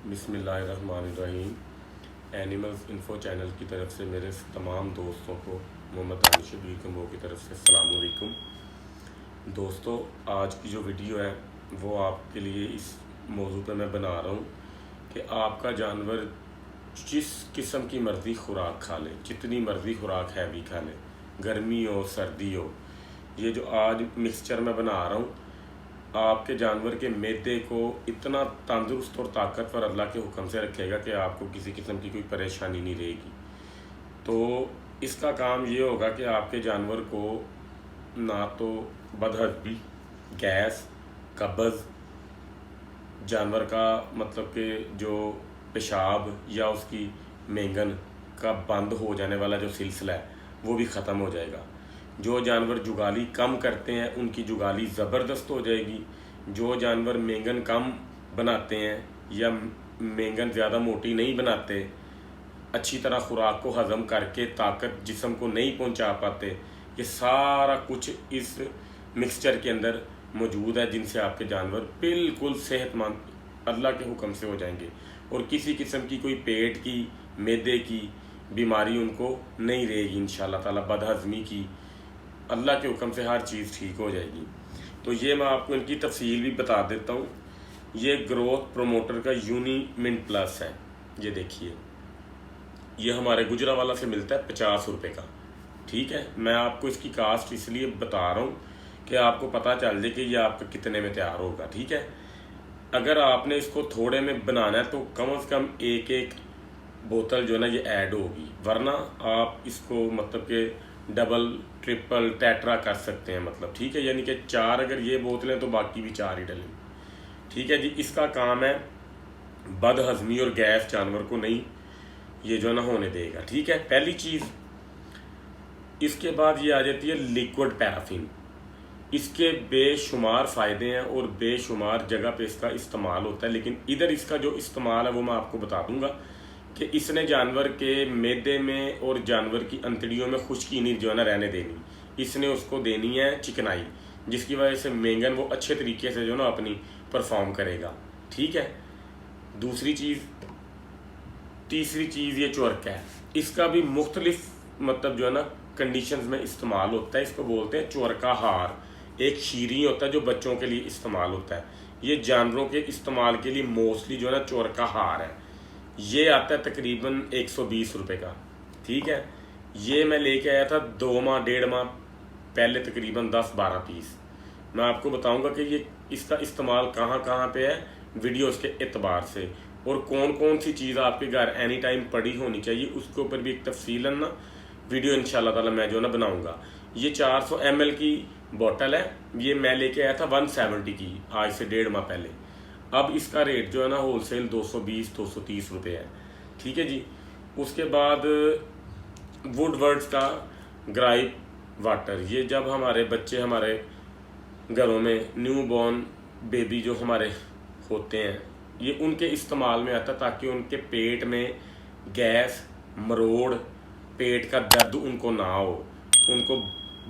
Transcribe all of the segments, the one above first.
बिस्मिल्लाहिर्रहमानिर्रहीम। Animals info channel की तरफ से मेरे तमाम दोस्तों को मोहम्मद आनी शबीर कम्बो की तरफ से अस्सलाम वालेकुम। दोस्तों, आज की जो वीडियो है वो आपके लिए इस मौजू पे मैं बना रहा हूँ कि आपका जानवर जिस किस्म की मर्ज़ी खुराक खा ले, जितनी मर्ज़ी खुराक हैवी खा ले, गर्मी हो सर्दी हो, ये जो आज मिक्सचर मैं बना रहा हूँ आपके जानवर के मैदे को इतना तंदुरुस्त और ताकतवर अल्लाह के हुक्म से रखेगा कि आपको किसी किस्म की कोई परेशानी नहीं रहेगी। तो इसका काम ये होगा कि आपके जानवर को ना तो बदहज़मी, गैस, कब्ज़, जानवर का मतलब कि जो पेशाब या उसकी मेंगन का बंद हो जाने वाला जो सिलसिला है वो भी ख़त्म हो जाएगा। जो जानवर जुगाली कम करते हैं उनकी जुगाली ज़बरदस्त हो जाएगी। जो जानवर मेंगन कम बनाते हैं या मेंगन ज़्यादा मोटी नहीं बनाते, अच्छी तरह खुराक को हज़म करके ताकत जिस्म को नहीं पहुंचा पाते, ये सारा कुछ इस मिक्सचर के अंदर मौजूद है, जिनसे आपके जानवर बिल्कुल सेहतमंद अल्लाह के हुक्म से हो जाएंगे और किसी किस्म की कोई पेट की, मैदे की बीमारी उनको नहीं रहेगी इंशाअल्लाह ताला। बदहज़मी की अल्लाह के हुक्म से हर चीज़ ठीक हो जाएगी। तो ये मैं आपको इनकी तफसील भी बता देता हूँ। ये ग्रोथ प्रोमोटर का यूनीमिंट प्लस है। ये देखिए, ये हमारे गुजरावाला से मिलता है 50 रुपये का। ठीक है, मैं आपको इसकी कास्ट इसलिए बता रहा हूँ कि आपको पता चल जाए कि ये आपका कितने में तैयार होगा। ठीक है, अगर आपने इसको थोड़े में बनाना है तो कम से कम एक एक बोतल जो है ना ये ऐड होगी, वरना आप इसको मतलब कि डबल, ट्रिपल, टेट्रा कर सकते हैं मतलब। ठीक है, यानी कि 4 अगर ये बोतलें तो बाकी भी 4 ही डलें। ठीक है जी, इसका काम है बदहज़मी और गैस जानवर को नहीं ये जो है ना होने देगा। ठीक है, पहली चीज़। इसके बाद ये आ जाती है लिक्विड पैराफिन। इसके बेशुमार फ़ायदे हैं और बेशुमार जगह पे इसका इस्तेमाल होता है, लेकिन इधर इसका जो इस्तेमाल है वो मैं आपको बता दूंगा कि इसने जानवर के मैदे में और जानवर की अंतड़ियों में खुश्की नहीं जो है ना रहने देनी, इसने उसको देनी है चिकनाई, जिसकी वजह से मेंगन वो अच्छे तरीके से जो ना अपनी परफॉर्म करेगा। ठीक है, दूसरी चीज़, तीसरी चीज़ ये चोरका है। इसका भी मुख्तलिफ मतलब जो है ना कंडीशंस में इस्तेमाल होता है। इसको बोलते हैं चोरका हार। एक शीरी होता है जो बच्चों के लिए इस्तेमाल होता है। ये जानवरों के इस्तेमाल के लिए मोस्टली जो है ना चोरका हार है। ये आता है तकरीबन 120 रुपये का। ठीक है, ये मैं लेके आया था 2 माह 1.5 माह पहले, तकरीबन 10-12 पीस। मैं आपको बताऊंगा कि ये इसका इस्तेमाल कहाँ कहाँ पे है वीडियोस के एतबार से, और कौन कौन सी चीज़ आपके घर एनी टाइम पड़ी होनी चाहिए उसके ऊपर भी एक तफसीलन ना वीडियो इंशाल्लाह ताला मैं जो ना बनाऊंगा। ये 400 ml की बोतल है। ये मैं लेके आया था 170 की, आज से 1.5 माह पहले। अब इसका रेट जो है ना होलसेल 220-230 रुपये है। ठीक है जी। उसके बाद वुडवर्ड्स का ग्राइप वाटर। ये जब हमारे बच्चे हमारे घरों में न्यू बॉर्न बेबी जो हमारे होते हैं, ये उनके इस्तेमाल में आता है ताकि उनके पेट में गैस, मरोड़, पेट का दर्द उनको ना हो, उनको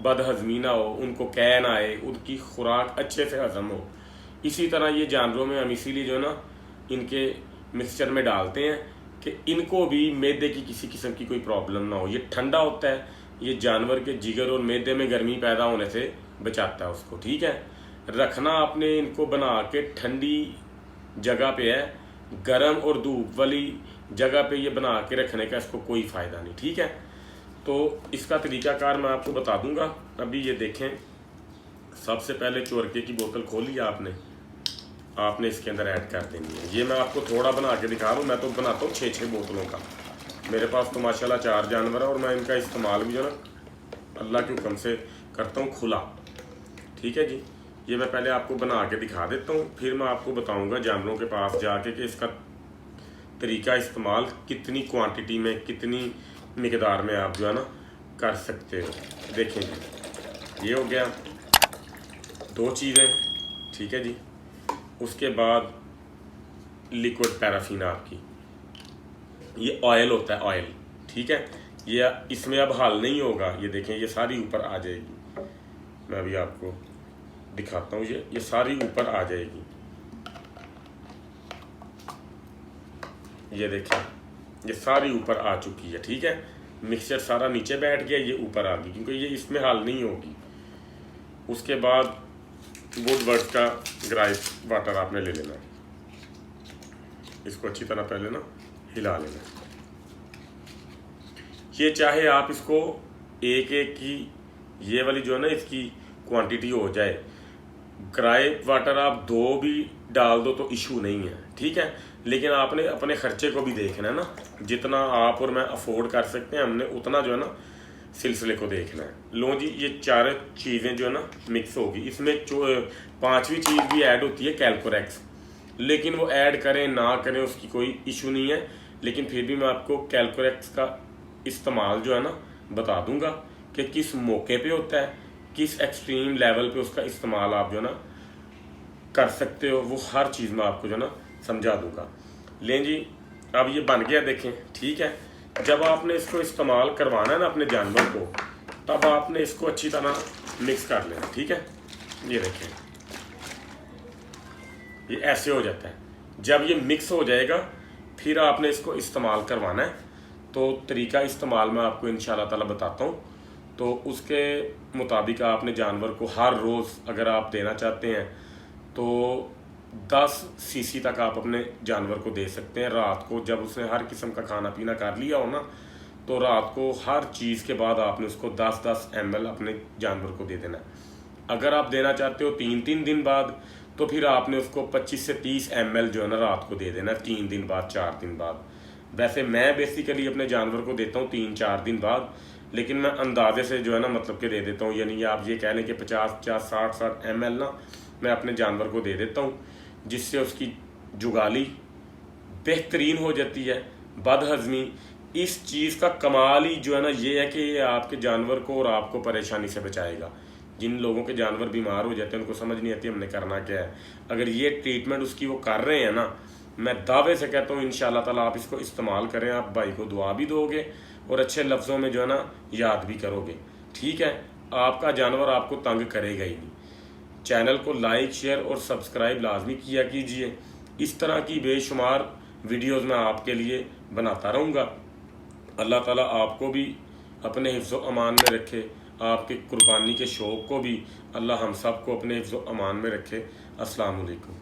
बदहज़मी ना हो, उनको कै ना आए, उनकी खुराक अच्छे से हज़म हो। इसी तरह ये जानवरों में हम इसीलिए जो ना इनके मिक्सचर में डालते हैं कि इनको भी मैदे की किसी किस्म की कोई प्रॉब्लम ना हो। ये ठंडा होता है, ये जानवर के जिगर और मैदे में गर्मी पैदा होने से बचाता है उसको। ठीक है, रखना आपने इनको बना के ठंडी जगह पे है, गर्म और धूप वाली जगह पे ये बना के रखने का इसको कोई फ़ायदा नहीं। ठीक है, तो इसका तरीकाकार मैं आपको बता दूंगा। अभी ये देखें, सबसे पहले चोरके की बोतल खोली आपने इसके अंदर ऐड कर देनी है। ये मैं आपको थोड़ा बना के दिखा रहा हूँ। मैं तो बनाता हूँ 6-6 बोतलों का। मेरे पास तो माशाल्लाह 4 जानवर है और मैं इनका इस्तेमाल भी जो ना अल्लाह के हुक्म से करता हूँ खुला। ठीक है जी, ये मैं पहले आपको बना के दिखा देता हूँ, फिर मैं आपको बताऊँगा जानवरों के पास जाके कि इसका तरीका इस्तेमाल कितनी क्वांटिटी में, कितनी मिकदार में आप जो है ना कर सकते हो। देखें जी, ये हो गया 2 चीज़ें। ठीक है जी। उसके बाद लिक्विड पैराफिन आपकी, ये ऑयल होता है, ऑयल। ठीक है, ये इसमें अब हल नहीं होगा। ये देखें, ये सारी ऊपर आ जाएगी। मैं अभी आपको दिखाता हूँ। ये सारी ऊपर आ जाएगी। ये देखें, ये सारी ऊपर आ चुकी है। ठीक है, मिक्सचर सारा नीचे बैठ गया, ये ऊपर आ गई, क्योंकि ये इसमें हल नहीं होगी। उसके बाद वुडवर्ड का ग्राइप वाटर आपने ले लेना, इसको अच्छी तरह पहले ना हिला लेना। ये चाहे आप इसको एक एक की ये वाली जो है ना इसकी क्वांटिटी हो जाए, ग्राइप वाटर आप 2 भी डाल दो तो इशू नहीं है। ठीक है, लेकिन आपने अपने खर्चे को भी देखना है ना, जितना आप और मैं अफोर्ड कर सकते हैं हमने उतना जो है ना सिलसिले को देखना है। लो जी, ये 4 चीज़ें जो है ना मिक्स होगी। इसमें 5वीं चीज़ भी ऐड होती है कैल्कोरेक्स, लेकिन वो ऐड करें ना करें उसकी कोई इशू नहीं है, लेकिन फिर भी मैं आपको कैल्कोरेक्स का इस्तेमाल जो है ना बता दूंगा कि किस मौके पे होता है, किस एक्सट्रीम लेवल पे उसका इस्तेमाल आप जो है ना कर सकते हो, वो हर चीज़ में आपको जो है ना समझा दूंगा। लें जी, अब ये बन गया देखें। ठीक है, जब आपने इसको इस्तेमाल करवाना है ना अपने जानवर को, तब आपने इसको अच्छी तरह मिक्स कर लेना। ठीक है, ये देखें, ये ऐसे हो जाता है। जब ये मिक्स हो जाएगा फिर आपने इसको इस्तेमाल करवाना है। तो तरीका इस्तेमाल मैं आपको इंशाल्लाह ताला बताता हूँ। तो उसके मुताबिक आपने जानवर को हर रोज़ अगर आप देना चाहते हैं तो 10 सीसी तक आप अपने जानवर को दे सकते हैं। रात को जब उसने हर किस्म का खाना पीना कर लिया हो ना, तो रात को हर चीज़ के बाद आपने उसको 10-10 ml अपने जानवर को दे देना है। अगर आप देना चाहते हो 3-3 दिन बाद, तो फिर आपने उसको 25 से 30 ml जो है ना रात को दे देना 3 दिन बाद, 4 दिन बाद। वैसे मैं बेसिकली अपने जानवर को देता हूँ 3-4 दिन बाद, लेकिन मैं अंदाजे से जो है ना मतलब के दे देता हूँ। यानी आप ये कह लें कि 50-50, 60-60 ml ना मैं अपने जानवर को दे देता हूँ, जिससे उसकी जुगाली बेहतरीन हो जाती है, बदहज़मी। इस चीज़ का कमाल ही जो है ना ये है कि ये आपके जानवर को और आपको परेशानी से बचाएगा। जिन लोगों के जानवर बीमार हो जाते हैं उनको समझ नहीं आती हमने करना क्या है। अगर ये ट्रीटमेंट उसकी वो कर रहे हैं ना, मैं दावे से कहता हूँ इंशाल्लाह ताला आप इसको इस्तेमाल करें, आप भाई को दुआ भी दोगे और अच्छे लफ्ज़ों में जो है ना याद भी करोगे। ठीक है, आपका जानवर आपको तंग करेगा ही नहीं। चैनल को लाइक, शेयर और सब्सक्राइब लाजमी किया कीजिए। इस तरह की बेशुमार वीडियोज़ मैं आपके लिए बनाता रहूँगा। अल्लाह ताला आपको भी अपने हिफ्ज़ व अमान में रखे, आपके कुर्बानी के शौक़ को भी अल्लाह हम सब को अपने हिफ्ज़ व अमान में रखे। अस्सलाम वालेकुम।